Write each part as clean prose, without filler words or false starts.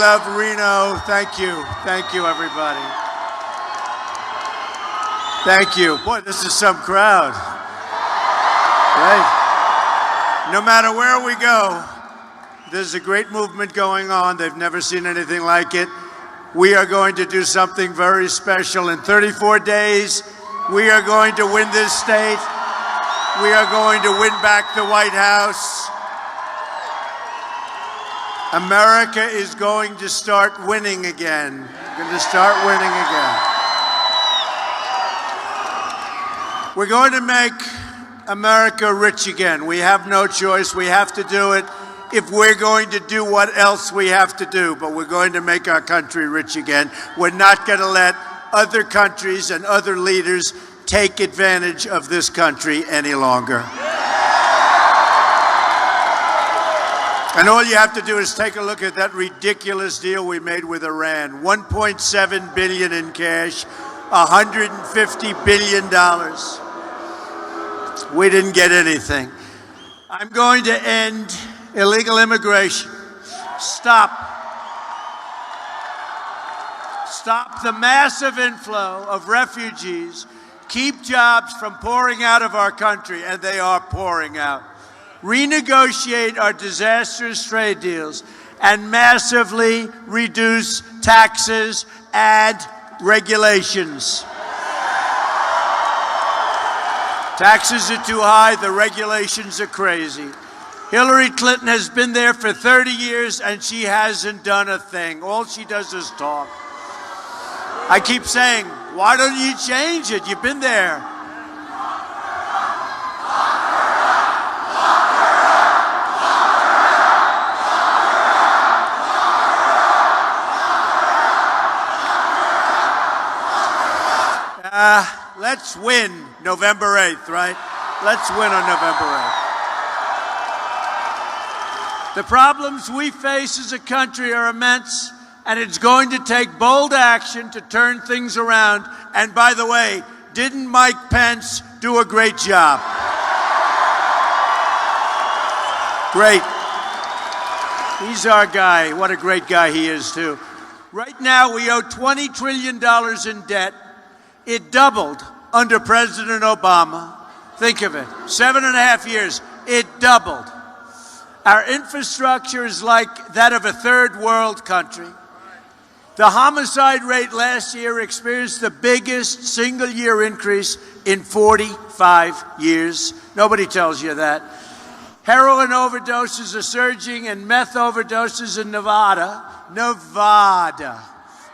love Reno. Thank you. Thank you, everybody. Thank you. Boy, this is some crowd. Right? No matter where we go, there's a great movement going on. They've never seen anything like it. We are going to do something very special. In 34 days, we are going to win this state. We are going to win back the White House. America is going to start winning again. We're going to start winning again. We're going to make America rich again. We have no choice. We have to do it if we're going to do what else we have to do. But we're going to make our country rich again. We're not going to let other countries and other leaders take advantage of this country any longer. And all you have to do is take a look at that ridiculous deal we made with Iran. $1.7 billion in cash, $150 billion. We didn't get anything. I'm going to end illegal immigration. Stop the massive inflow of refugees. Keep jobs from pouring out of our country, and they are pouring out. Renegotiate our disastrous trade deals and massively reduce taxes and regulations. Taxes are too high, the regulations are crazy. Hillary Clinton has been there for 30 years and she hasn't done a thing. All she does is talk. I keep saying, why don't you change it? You've been there. Let's win November 8th, right? Let's win on November 8th. The problems we face as a country are immense, and it's going to take bold action to turn things around. And by the way, didn't Mike Pence do a great job? Great. He's our guy. What a great guy he is, too. Right now, we owe $20 trillion in debt. It doubled under President Obama. Think of it, 7.5 years, it doubled. Our infrastructure is like that of a third world country. The homicide rate last year experienced the biggest single-year increase in 45 years. Nobody tells you that. Heroin overdoses are surging and meth overdoses in Nevada.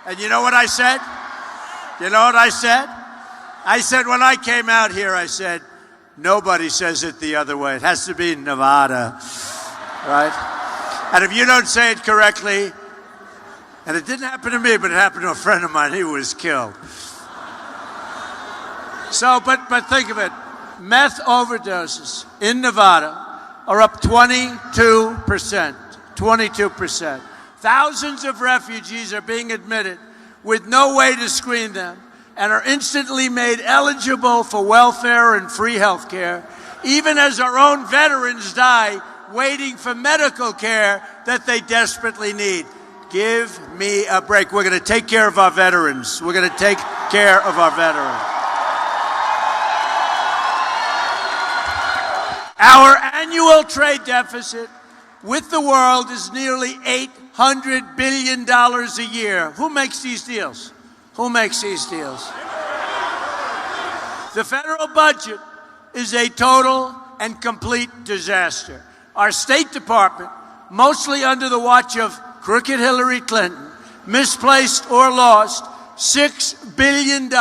And you know what I said? You know what I said? I said when I came out here, I said, nobody says it the other way. It has to be Nevada, right? And if you don't say it correctly, and it didn't happen to me, but it happened to a friend of mine, he was killed. So, but think of it. Meth overdoses in Nevada are up 22%. 22%. Thousands of refugees are being admitted with no way to screen them and are instantly made eligible for welfare and free health care, even as our own veterans die waiting for medical care that they desperately need. Give me a break. We're going to take care of our veterans. We're going to take care of our veterans. Our annual trade deficit with the world is nearly $800 billion a year. Who makes these deals? Who makes these deals? The federal budget is a total and complete disaster. Our State Department, mostly under the watch of crooked Hillary Clinton, misplaced or lost $6 billion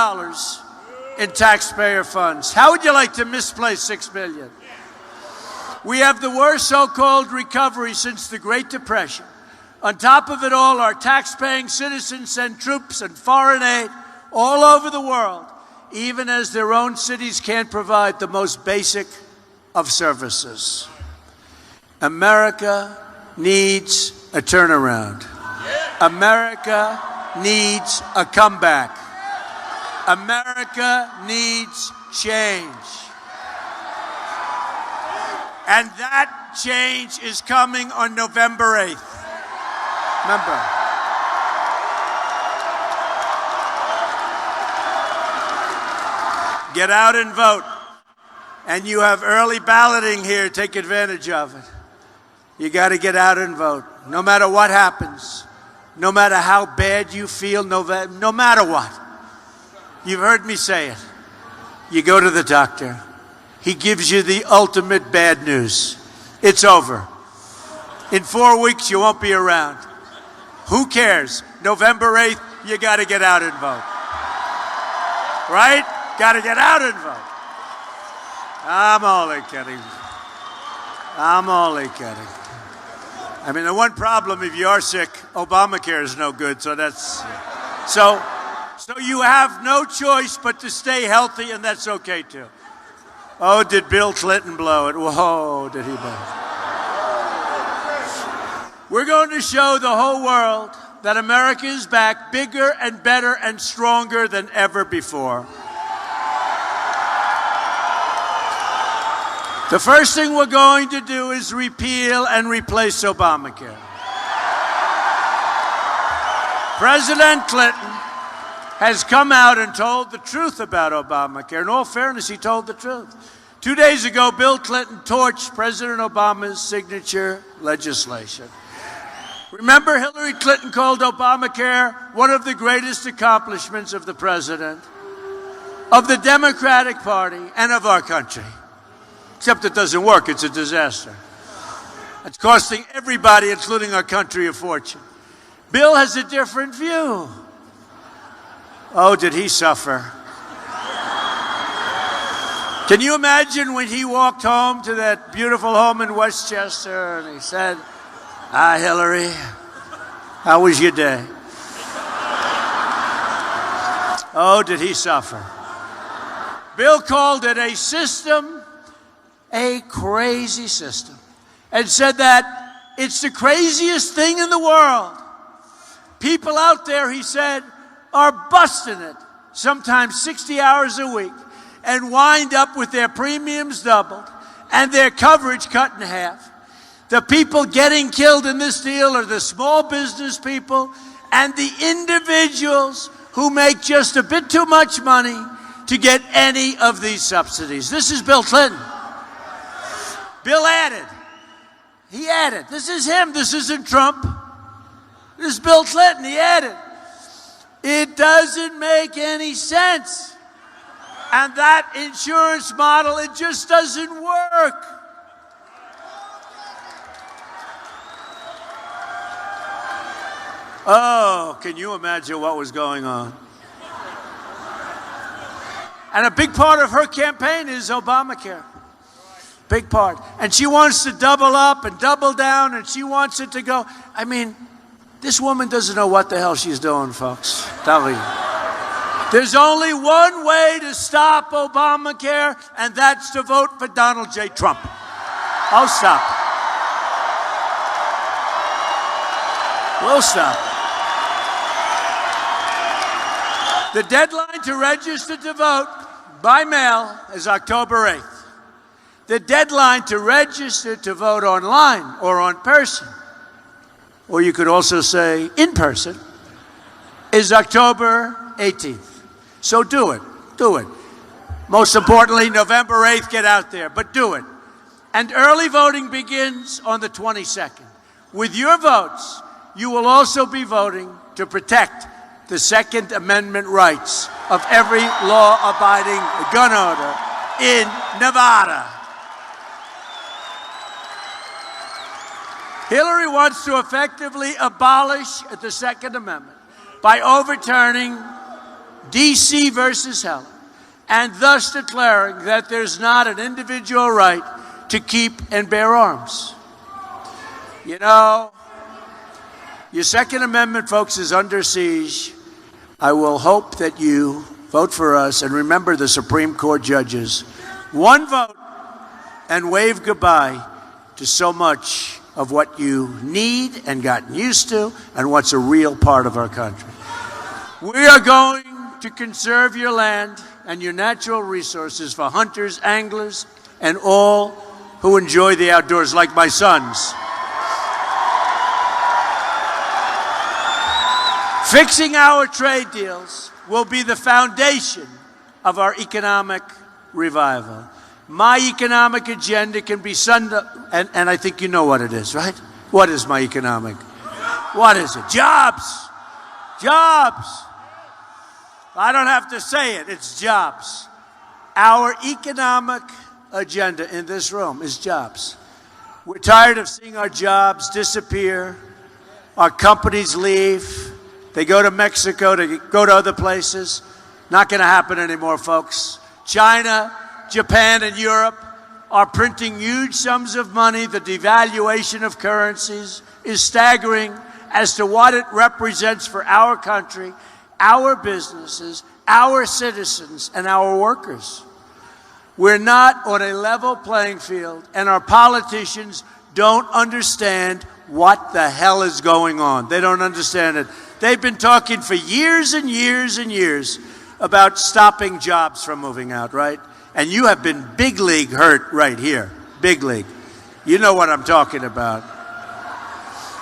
in taxpayer funds. How would you like to misplace $6 billion? We have the worst so-called recovery since the Great Depression. On top of it all, our tax-paying citizens send troops and foreign aid all over the world, even as their own cities can't provide the most basic of services. America needs a turnaround. America needs a comeback. America needs change. And that change is coming on November 8th. Remember, Get out and vote. And you have early balloting here. Take advantage of it. You got to get out and vote. No matter what happens, no matter how bad you feel, no matter what. You've heard me say it. You go to the doctor. He gives you the ultimate bad news. It's over. In 4 weeks, you won't be around. Who cares? November 8th, you got to get out and vote. Right? Got to get out and vote. I'm only kidding. I'm only kidding. I mean, the one problem, if you are sick, Obamacare is no good, so that's... So you have no choice but to stay healthy, and that's okay, too. Oh, did Bill Clinton blow it? Whoa, did he blow it? We're going to show the whole world that America is back bigger and better and stronger than ever before. The first thing we're going to do is repeal and replace Obamacare. President Clinton has come out and told the truth about Obamacare. In all fairness, he told the truth. 2 days ago, Bill Clinton torched President Obama's signature legislation. Remember, Hillary Clinton called Obamacare one of the greatest accomplishments of the president, of the Democratic Party, and of our country. Except it doesn't work. It's a disaster. It's costing everybody, including our country, a fortune. Bill has a different view. Oh, did he suffer? Can you imagine when he walked home to that beautiful home in Westchester and he said, "Hi, Hillary, how was your day?" Oh, did he suffer? Bill called it a system, a crazy system, and said that it's the craziest thing in the world. People out there, he said, are busting it, sometimes 60 hours a week, and wind up with their premiums doubled and their coverage cut in half. The people getting killed in this deal are the small business people and the individuals who make just a bit too much money to get any of these subsidies. This is Bill Clinton. Bill added. He added. This is him. This isn't Trump. This is Bill Clinton. He added. It doesn't make any sense. And that insurance model, it just doesn't work. Oh, can you imagine what was going on? And a big part of her campaign is Obamacare. Big part. And she wants to double up and double down, and she wants it to go. I mean, this woman doesn't know what the hell she's doing, folks. Tell you. There's only one way to stop Obamacare, and that's to vote for Donald J. Trump. I'll stop. We'll stop. The deadline to register to vote by mail is October 8th. The deadline to register to vote online or on person, or you could also say in person, is October 18th. So do it. Do it. Most importantly, November 8th, get out there, but do it. And early voting begins on the 22nd. With your votes, you will also be voting to protect the Second Amendment rights of every law-abiding gun owner in Nevada. Hillary wants to effectively abolish the Second Amendment by overturning D.C. versus Heller, and thus declaring that there's not an individual right to keep and bear arms. You know, your Second Amendment, folks, is under siege. I will hope that you vote for us and remember the Supreme Court judges. One vote and wave goodbye to so much of what you need and gotten used to and what's a real part of our country. We are going to conserve your land and your natural resources for hunters, anglers, and all who enjoy the outdoors, like my sons. Fixing our trade deals will be the foundation of our economic revival. My economic agenda can be summed up, and I think you know what it is, right? What is my economic? What is it? Jobs. Jobs. I don't have to say it. It's jobs. Our economic agenda in this room is jobs. We're tired of seeing our jobs disappear. Our companies leave. They go to Mexico, to go to other places. Not going to happen anymore, folks. China, Japan, and Europe are printing huge sums of money. The devaluation of currencies is staggering as to what it represents for our country, our businesses, our citizens, and our workers. We're not on a level playing field, and our politicians don't understand what the hell is going on. They don't understand it. They've been talking for years and years and years about stopping jobs from moving out, right? And you have been big league hurt right here. Big league. You know what I'm talking about.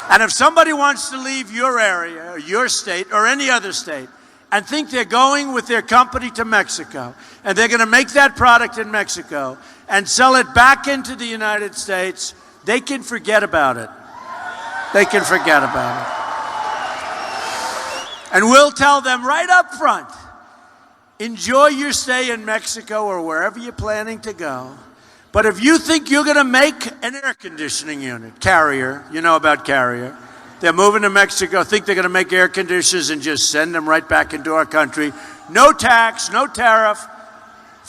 And if somebody wants to leave your area or your state or any other state and think they're going with their company to Mexico and they're going to make that product in Mexico and sell it back into the United States, they can forget about it. They can forget about it. And we'll tell them right up front, enjoy your stay in Mexico or wherever you're planning to go. But if you think you're going to make an air conditioning unit, Carrier, you know about Carrier, they're moving to Mexico, think they're going to make air conditioners and just send them right back into our country. No tax, no tariff,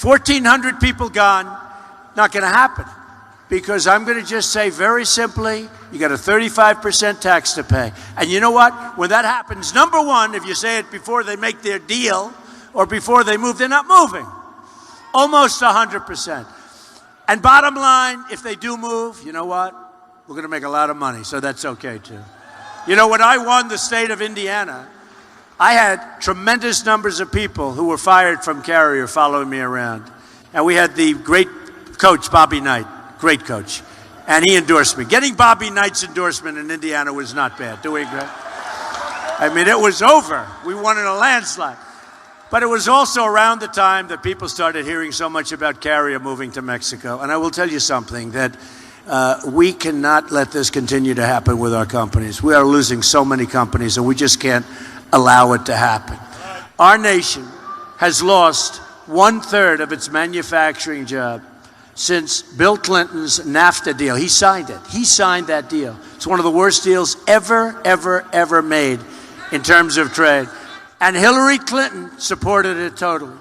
1,400 people gone. Not going to happen. Because I'm going to just say very simply, you got a 35% tax to pay. And you know what? When that happens, number one, if you say it before they make their deal or before they move, they're not moving. Almost 100%. And bottom line, if they do move, you know what? We're going to make a lot of money, so that's okay too. You know, when I won the state of Indiana, I had tremendous numbers of people who were fired from Carrier following me around. And we had the great coach, Bobby Knight, great coach. And he endorsed me. Getting Bobby Knight's endorsement in Indiana was not bad. Do we agree? I mean, it was over. We won in a landslide. But it was also around the time that people started hearing so much about Carrier moving to Mexico. And I will tell you something, that we cannot let this continue to happen with our companies. We are losing so many companies, and we just can't allow it to happen. Our nation has lost 1/3 of its manufacturing job since Bill Clinton's NAFTA deal. He signed it. He signed that deal. It's one of the worst deals ever made in terms of trade. And Hillary Clinton supported it totally.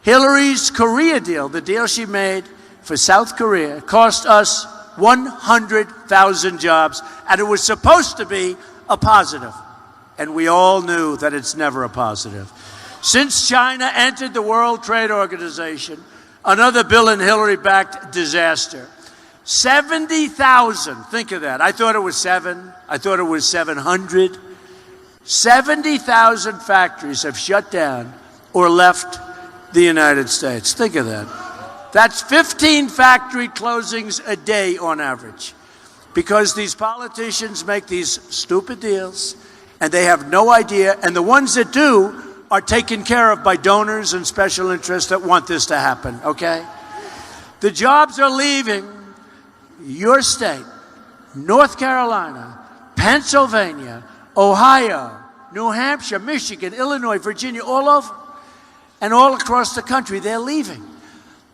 Hillary's Korea deal, the deal she made for South Korea, cost us 100,000 jobs, and it was supposed to be a positive. And we all knew that it's never a positive. Since China entered the World Trade Organization, another Bill and Hillary-backed disaster. 70,000, think of that. I thought it was 7. I thought it was 700. 70,000 factories have shut down or left the United States. Think of that. That's 15 factory closings a day on average. Because these politicians make these stupid deals and they have no idea. And the ones that do are taken care of by donors and special interests that want this to happen, okay? The jobs are leaving your state, North Carolina, Pennsylvania, Ohio, New Hampshire, Michigan, Illinois, Virginia, all over, and all across the country. They're leaving.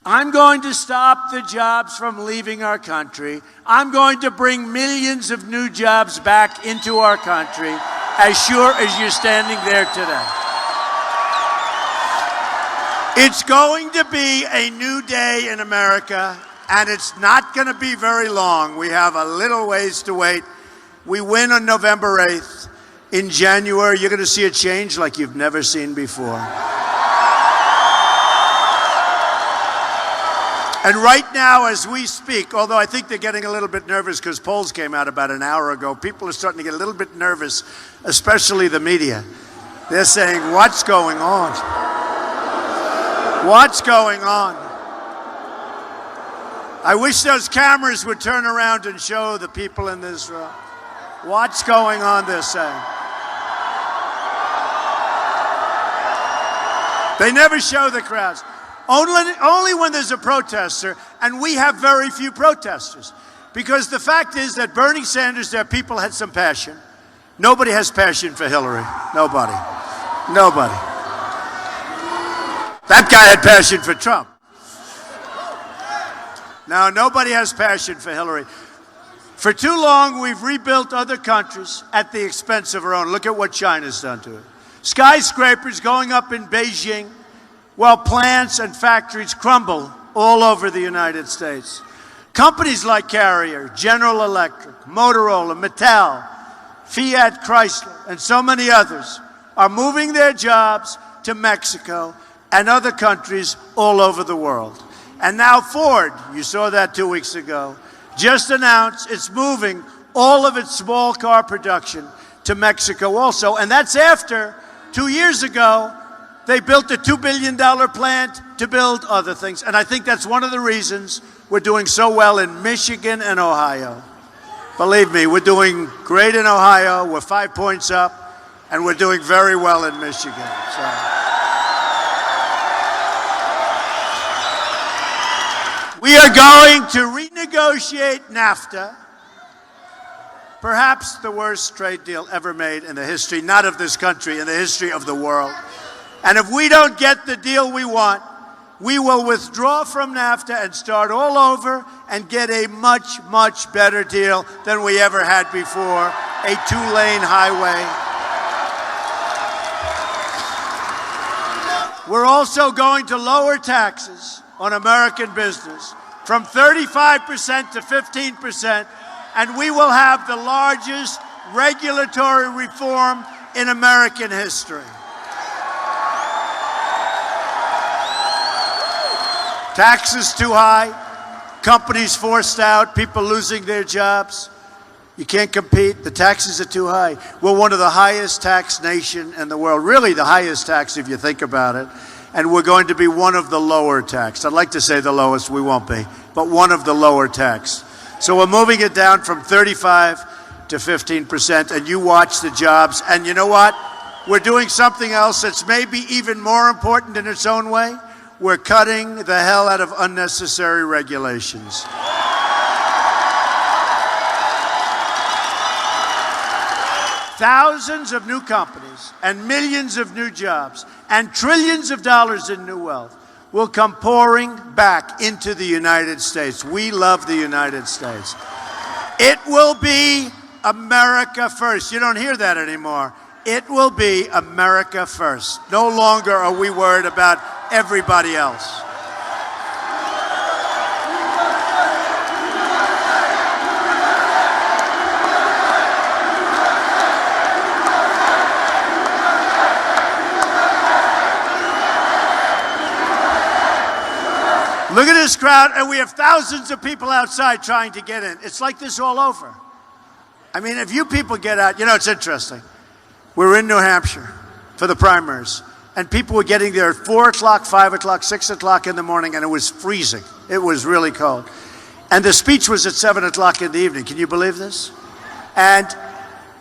I'm going to stop the jobs from leaving our country. I'm going to bring millions of new jobs back into our country, as sure as you're standing there today. It's going to be a new day in America, and it's not going to be very long. We have a little ways to wait. We win on November 8th. In January, you're going to see a change like you've never seen before. And right now, as we speak, although I think they're getting a little bit nervous because polls came out about an hour ago, people are starting to get a little bit nervous, especially the media. They're saying, what's going on? What's going on? I wish those cameras would turn around and show the people in this room. What's going on, they're saying. They never show the crowds. Only when there's a protester, and we have very few protesters. Because the fact is that Bernie Sanders, their people had some passion. Nobody has passion for Hillary. Nobody. Nobody. That guy had passion for Trump. Now, nobody has passion for Hillary. For too long, we've rebuilt other countries at the expense of our own. Look at what China's done to it. Skyscrapers going up in Beijing, while plants and factories crumble all over the United States. Companies like Carrier, General Electric, Motorola, Mattel, Fiat Chrysler, and so many others are moving their jobs to Mexico and other countries all over the world. And now Ford, you saw that 2 weeks ago, just announced it's moving all of its small car production to Mexico also. And that's after 2 years ago, they built a $2 billion plant to build other things. And I think that's one of the reasons we're doing so well in Michigan and Ohio. Believe me, we're doing great in Ohio. We're 5 points up, and we're doing very well in Michigan. So. We are going to renegotiate NAFTA, perhaps the worst trade deal ever made in the history, not of this country, in the history of the world. And if we don't get the deal we want, we will withdraw from NAFTA and start all over and get a much, much better deal than we ever had before, a two-lane highway. We're also going to lower taxes on American business from 35% to 15%, and we will have the largest regulatory reform in American history. Taxes too high, companies forced out, people losing their jobs. You can't compete. The taxes are too high. We're one of the highest taxed nation in the world, really the highest tax if you think about it. And we're going to be one of the lower taxed. I'd like to say the lowest, we won't be, but one of the lower taxed. So we're moving it down from 35 to 15%, and you watch the jobs. And you know what? We're doing something else that's maybe even more important in its own way. We're cutting the hell out of unnecessary regulations. Thousands of new companies and millions of new jobs and trillions of dollars in new wealth will come pouring back into the United States. We love the United States. It will be America first. You don't hear that anymore. It will be America first. No longer are we worried about everybody else. Look at this crowd, and we have thousands of people outside trying to get in. It's like this all over. I mean, if you people get out, you know, it's interesting. We were in New Hampshire for the primaries, and people were getting there at 4 o'clock, 5 o'clock, 6 o'clock in the morning, and it was freezing. It was really cold. And the speech was at 7 o'clock in the evening. Can you believe this? And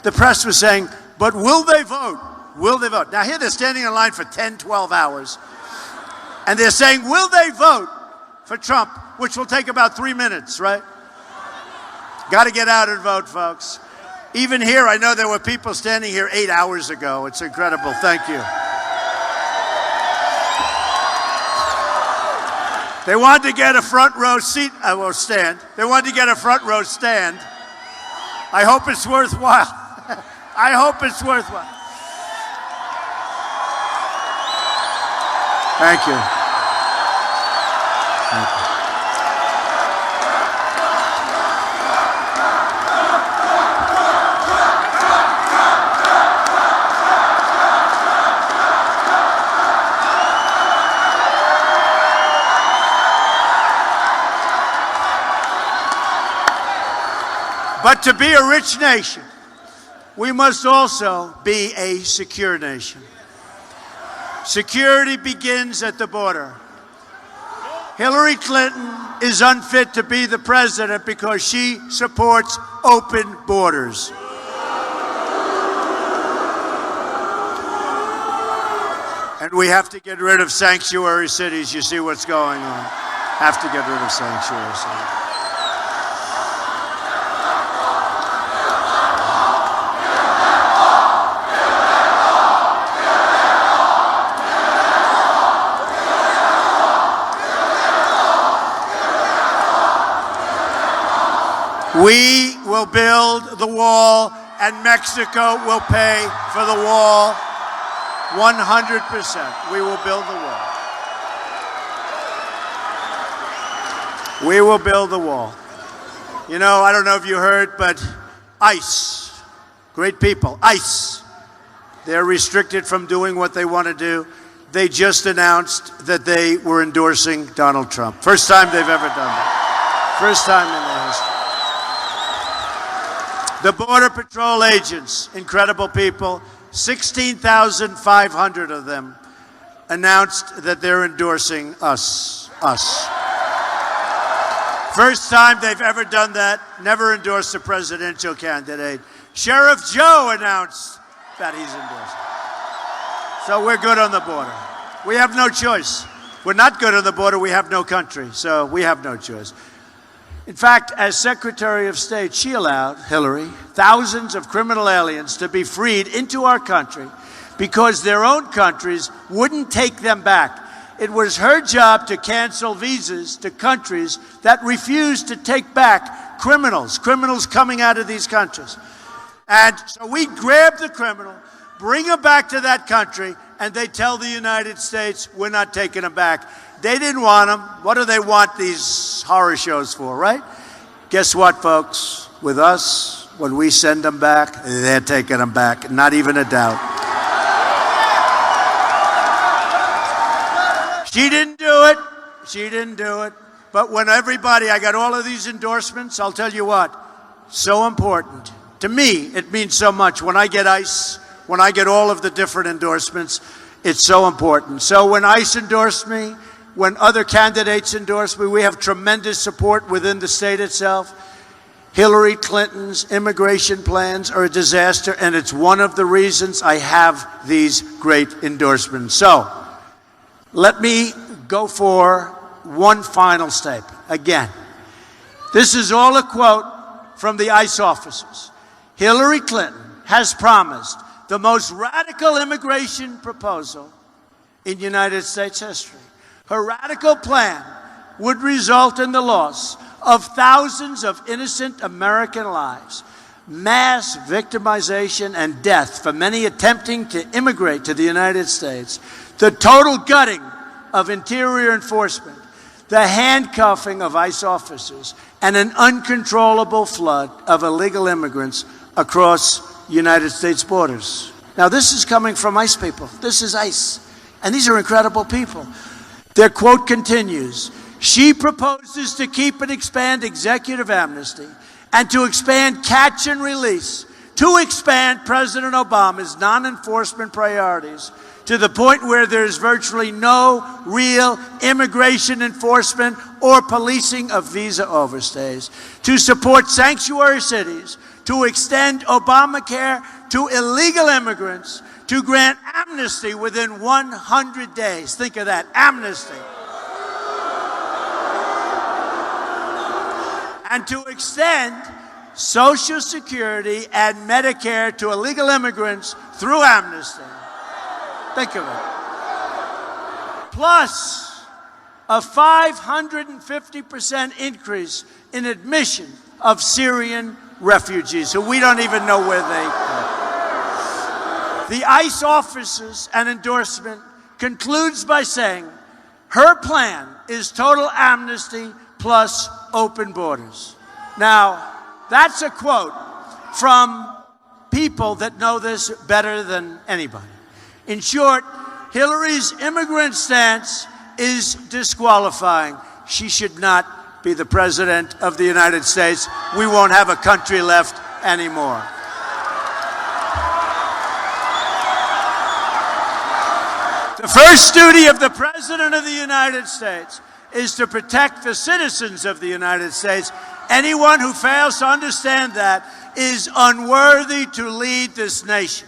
the press was saying, but will they vote? Will they vote? Now here they're standing in line for 10, 12 hours, and they're saying, will they vote for Trump, which will take about 3 minutes, right? Got to get out and vote, folks. Even here, I know there were people standing here 8 hours ago. It's incredible. Thank you. They wanted to get a front row seat. Stand. They wanted to get a front row stand. I hope it's worthwhile. I hope it's worthwhile. Thank you. Thank you. But to be a rich nation, we must also be a secure nation. Security begins at the border. Hillary Clinton is unfit to be the president because she supports open borders. And we have to get rid of sanctuary cities. You see what's going on. Have to get rid of sanctuary cities. We will build the wall, and Mexico will pay for the wall 100%. We will build the wall. We will build the wall. You know, I don't know if you heard, but ICE, great people, ICE, they're restricted from doing what they want to do. They just announced that they were endorsing Donald Trump. First time they've ever done that. First time in their history. The Border Patrol agents, incredible people, 16,500 of them announced that they're endorsing us. First time they've ever done that, never endorsed a presidential candidate. Sheriff Joe announced that he's endorsing. So we're good on the border. We have no choice. We're not good on the border, we have no country, so we have no choice. In fact, as Secretary of State, she allowed, Hillary, thousands of criminal aliens to be freed into our country because their own countries wouldn't take them back. It was her job to cancel visas to countries that refused to take back criminals coming out of these countries. And so we grab the criminal, bring him back to that country, and they tell the United States, we're not taking him back. They didn't want them. What do they want these horror shows for, right? Guess what, folks? With us, when we send them back, they're taking them back. Not even a doubt. She didn't do it. She didn't do it. But when everybody, I got all of these endorsements, I'll tell you what, so important. To me, it means so much. When I get ICE, when I get all of the different endorsements, it's so important. So when ICE endorsed me, when other candidates endorse me, we have tremendous support within the state itself. Hillary Clinton's immigration plans are a disaster, and it's one of the reasons I have these great endorsements. So let me go for one final statement. Again, this is all a quote from the ICE officers. Hillary Clinton has promised the most radical immigration proposal in United States history. Her radical plan would result in the loss of thousands of innocent American lives, mass victimization and death for many attempting to immigrate to the United States, the total gutting of interior enforcement, the handcuffing of ICE officers, and an uncontrollable flood of illegal immigrants across United States borders. Now, this is coming from ICE people. This is ICE. And these are incredible people. Their quote continues, she proposes to keep and expand executive amnesty and to expand catch and release, to expand President Obama's non-enforcement priorities to the point where there's virtually no real immigration enforcement or policing of visa overstays, to support sanctuary cities, to extend Obamacare to illegal immigrants, to grant amnesty within 100 days. Think of that, amnesty. And to extend Social Security and Medicare to illegal immigrants through amnesty. Think of it. Plus a 550% increase in admission of Syrian refugees who we don't even know where they are. The ICE officers and endorsement concludes by saying her plan is total amnesty plus open borders. Now, that's a quote from people that know this better than anybody. In short, Hillary's immigrant stance is disqualifying. She should not be the president of the United States. We won't have a country left anymore. The first duty of the President of the United States is to protect the citizens of the United States. Anyone who fails to understand that is unworthy to lead this nation.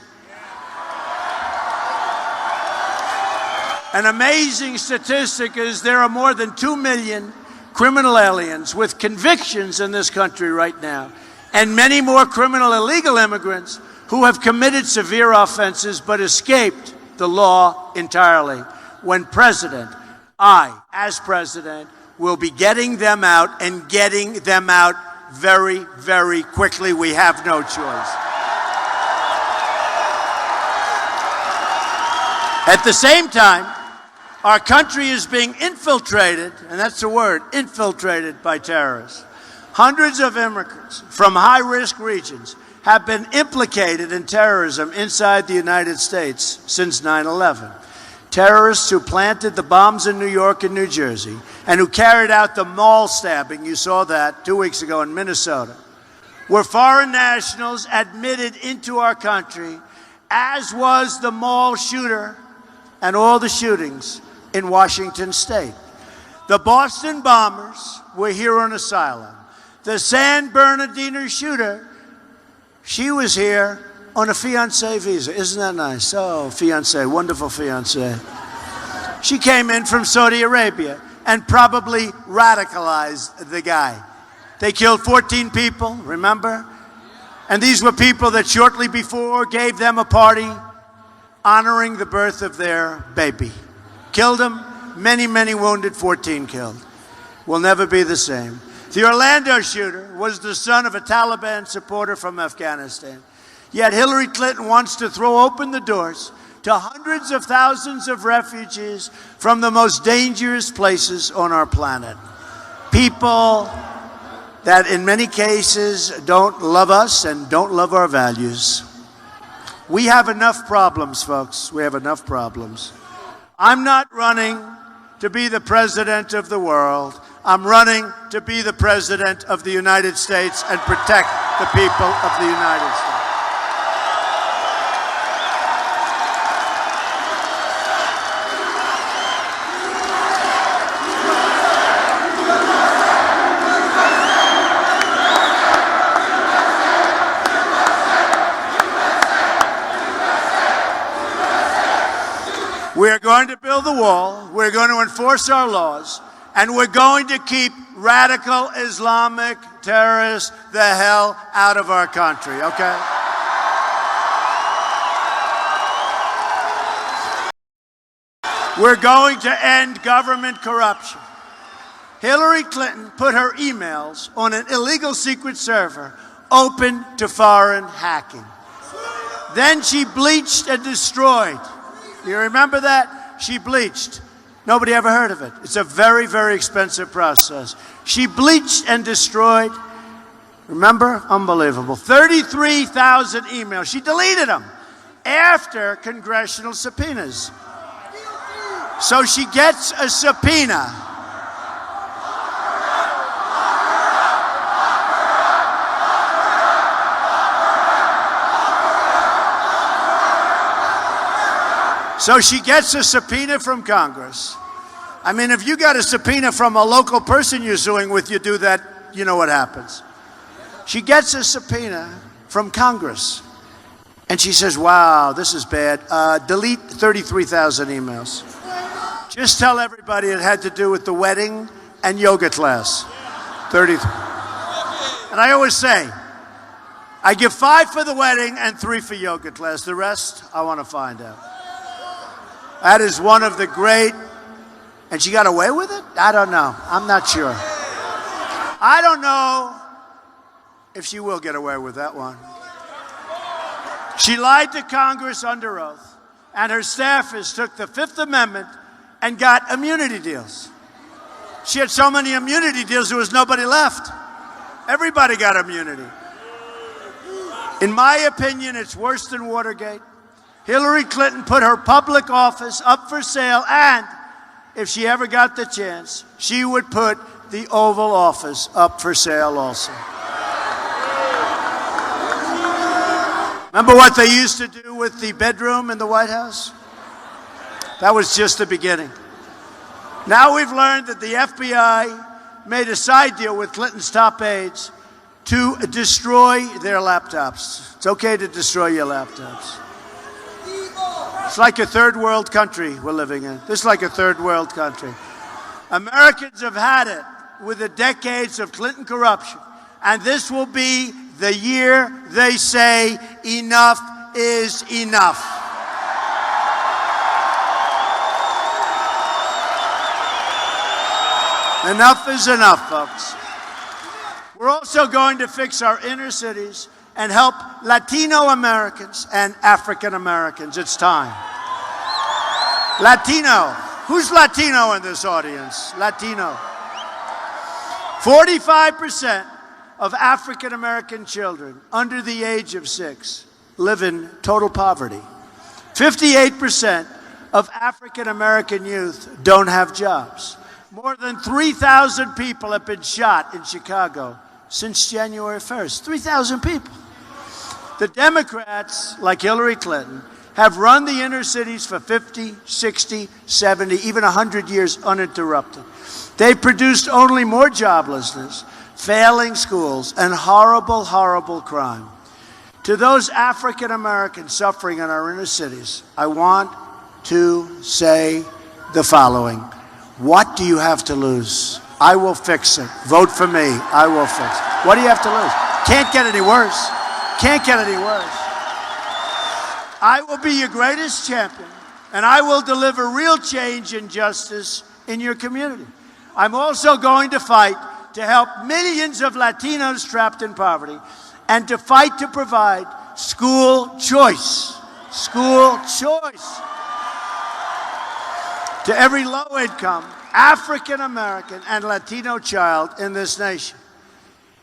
An amazing statistic is there are more than 2 million criminal aliens with convictions in this country right now, and many more criminal illegal immigrants who have committed severe offenses but escaped the law entirely. When president, I, as president, will be getting them out and getting them out very, very quickly. We have no choice. At the same time, our country is being infiltrated, and that's the word, infiltrated by terrorists. Hundreds of immigrants from high-risk regions have been implicated in terrorism inside the United States since 9/11. Terrorists who planted the bombs in New York and New Jersey and who carried out the mall stabbing, you saw that 2 weeks ago in Minnesota, were foreign nationals admitted into our country, as was the mall shooter and all the shootings in Washington State. The Boston bombers were here on asylum. The San Bernardino shooter, she was here on a fiancé visa. Isn't that nice? Oh, fiancé, wonderful fiancé. She came in from Saudi Arabia and probably radicalized the guy. They killed 14 people, remember? And these were people that shortly before gave them a party honoring the birth of their baby. Killed them, many, many wounded, 14 killed. Will never be the same. The Orlando shooter was the son of a Taliban supporter from Afghanistan. Yet Hillary Clinton wants to throw open the doors to hundreds of thousands of refugees from the most dangerous places on our planet. People that in many cases don't love us and don't love our values. We have enough problems, folks. We have enough problems. I'm not running to be the president of the world. I'm running to be the president of the United States and protect the people of the United States. We're going to build the wall, we're going to enforce our laws, and we're going to keep radical Islamic terrorists the hell out of our country, okay? We're going to end government corruption. Hillary Clinton put her emails on an illegal secret server open to foreign hacking. Then she bleached and destroyed. You remember that? She bleached. Nobody ever heard of it. It's a very, very expensive process. She bleached and destroyed, remember? Unbelievable. 33,000 emails. She deleted them after congressional subpoenas. So she gets a subpoena. So she gets a subpoena from Congress. I mean, if you got a subpoena from a local person you're suing with, you do that, you know what happens. She gets a subpoena from Congress. And she says, wow, this is bad. Delete 33,000 emails. Just tell everybody it had to do with the wedding and yoga class. 33. And I always say, I give 5 for the wedding and 3 for yoga class. The rest, I want to find out. That is one of the great, and she got away with it? I don't know. I'm not sure. I don't know if she will get away with that one. She lied to Congress under oath, and her staffers took the Fifth Amendment and got immunity deals. She had so many immunity deals, there was nobody left. Everybody got immunity. In my opinion, it's worse than Watergate. Hillary Clinton put her public office up for sale, and if she ever got the chance, she would put the Oval Office up for sale also. Remember what they used to do with the bedroom in the White House? That was just the beginning. Now we've learned that the FBI made a side deal with Clinton's top aides to destroy their laptops. It's okay to destroy your laptops. It's like a third world country we're living in. This is like a third world country. Americans have had it with the decades of Clinton corruption. And this will be the year they say enough is enough. Enough is enough, folks. We're also going to fix our inner cities and help Latino Americans and African Americans. It's time. Latino. Who's Latino in this audience? Latino. 45% of African American children under the age of 6 live in total poverty. 58% of African American youth don't have jobs. More than 3,000 people have been shot in Chicago since January 1st. 3,000 people. The Democrats, like Hillary Clinton, have run the inner cities for 50, 60, 70, even 100 years uninterrupted. They've produced only more joblessness, failing schools, and horrible, horrible crime. To those African Americans suffering in our inner cities, I want to say the following. What do you have to lose? I will fix it. Vote for me. I will fix it. What do you have to lose? Can't get any worse. Can't get any worse. I will be your greatest champion, and I will deliver real change and justice in your community. I'm also going to fight to help millions of Latinos trapped in poverty and to fight to provide school choice. School choice. To every low-income, African-American, and Latino child in this nation.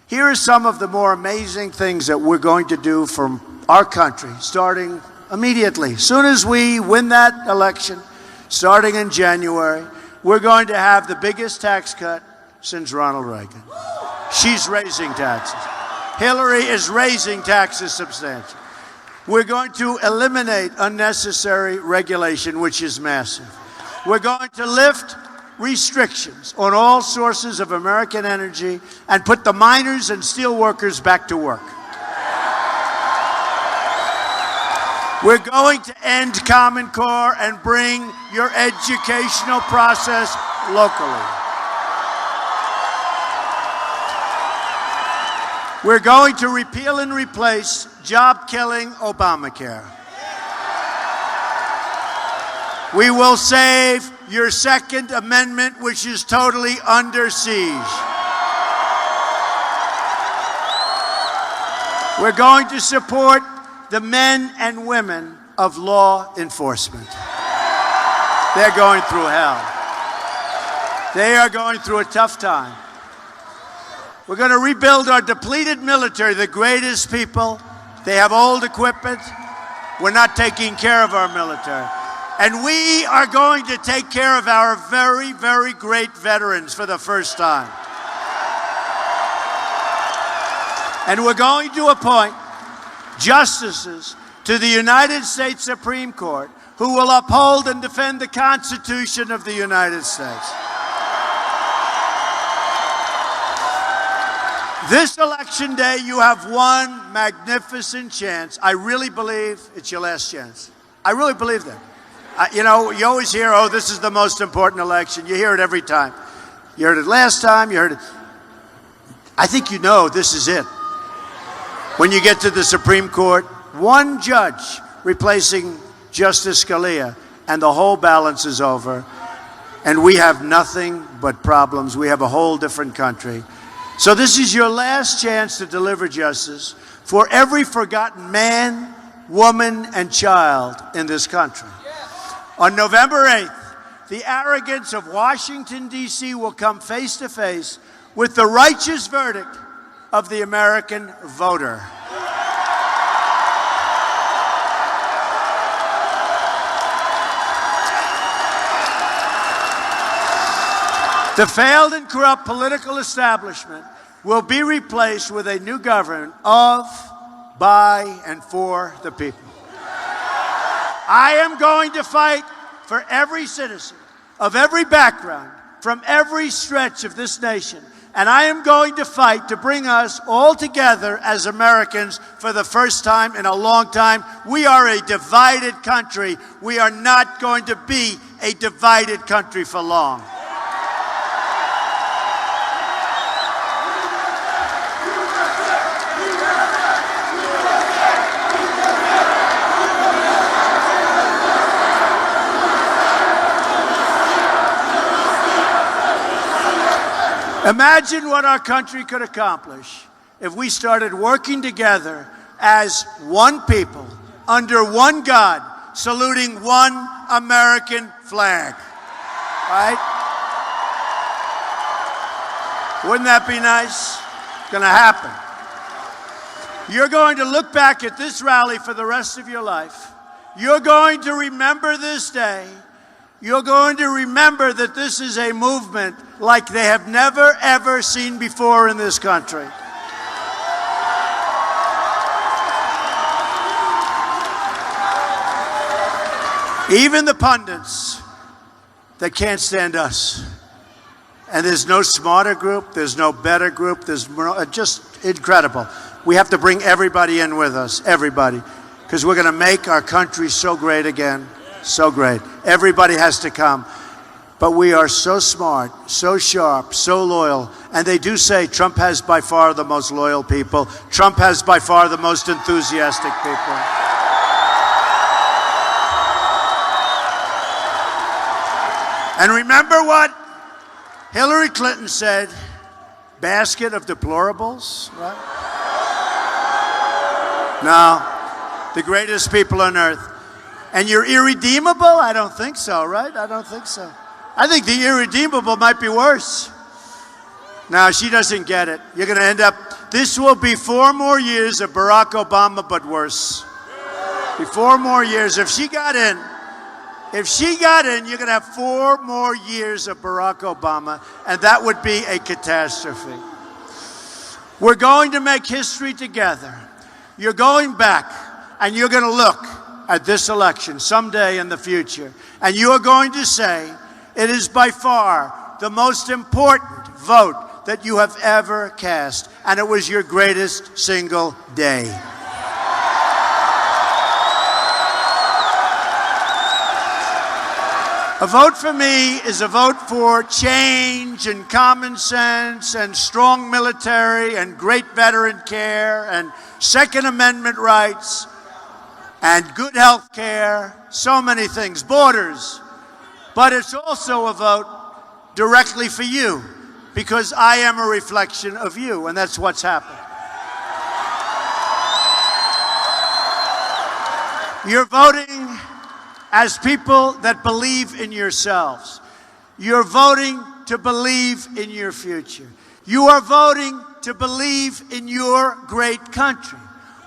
Here are some of the more amazing things that we're going to do from our country, starting immediately. As soon as we win that election, starting in January, we're going to have the biggest tax cut since Ronald Reagan. She's raising taxes. Hillary is raising taxes substantially. We're going to eliminate unnecessary regulation, which is massive. We're going to lift restrictions on all sources of American energy and put the miners and steel workers back to work. We're going to end Common Core and bring your educational process locally. We're going to repeal and replace job-killing Obamacare. We will save your Second Amendment, which is totally under siege. We're going to support the men and women of law enforcement. They're going through hell. They are going through a tough time. We're going to rebuild our depleted military, the greatest people. They have old equipment. We're not taking care of our military. And we are going to take care of our very, very great veterans for the first time. And we're going to appoint justices to the United States Supreme Court who will uphold and defend the Constitution of the United States. This election day, you have one magnificent chance. I really believe it's your last chance. I really believe that. You know, you always hear, oh, this is the most important election. You hear it every time. You heard it last time. You heard it. I think you know this is it. When you get to the Supreme Court, one judge replacing Justice Scalia, and the whole balance is over. And we have nothing but problems. We have a whole different country. So this is your last chance to deliver justice for every forgotten man, woman, and child in this country. On November 8th, the arrogance of Washington, D.C. will come face to face with the righteous verdict of the American voter. The failed and corrupt political establishment will be replaced with a new government of, by, and for the people. I am going to fight for every citizen of every background, from every stretch of this nation, And I am going to fight to bring us all together as Americans for the first time in a long time. We are a divided country. We are not going to be a divided country for long. Imagine what our country could accomplish if we started working together as one people, under one God, saluting one American flag. Right? Wouldn't that be nice? It's going to happen. You're going to look back at this rally for the rest of your life. You're going to remember this day. You're going to remember that this is a movement like they have never, ever seen before in this country. Even the pundits that can't stand us. And there's no smarter group, there's no better group, there's just incredible. We have to bring everybody in with us, everybody, because we're going to make our country so great again. So great. Everybody has to come. But we are so smart, so sharp, so loyal. And they do say Trump has by far the most loyal people. Trump has by far the most enthusiastic people. And remember what Hillary Clinton said, basket of deplorables, right? No, the greatest people on earth. And you're irredeemable? I don't think so, right? I don't think so. I think the irredeemable might be worse. Now, she doesn't get it. You're going to end up, this will be 4 more years of Barack Obama, but worse. Be 4 more years. If she got in, you're going to have 4 more years of Barack Obama, and that would be a catastrophe. We're going to make history together. You're going back, and you're going to look at this election someday in the future, and you are going to say, it is by far the most important vote that you have ever cast, and it was your greatest single day. A vote for me is a vote for change and common sense and strong military and great veteran care and Second Amendment rights and good health care, so many things, borders. But it's also a vote directly for you, because I am a reflection of you, and that's what's happened. You're voting as people that believe in yourselves. You're voting to believe in your future. You are voting to believe in your great country.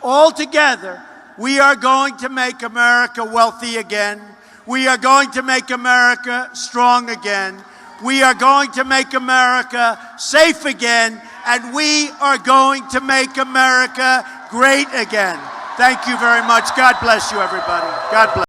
All together, we are going to make America wealthy again. We are going to make America strong again. We are going to make America safe again. And we are going to make America great again. Thank you very much. God bless you, everybody. God bless.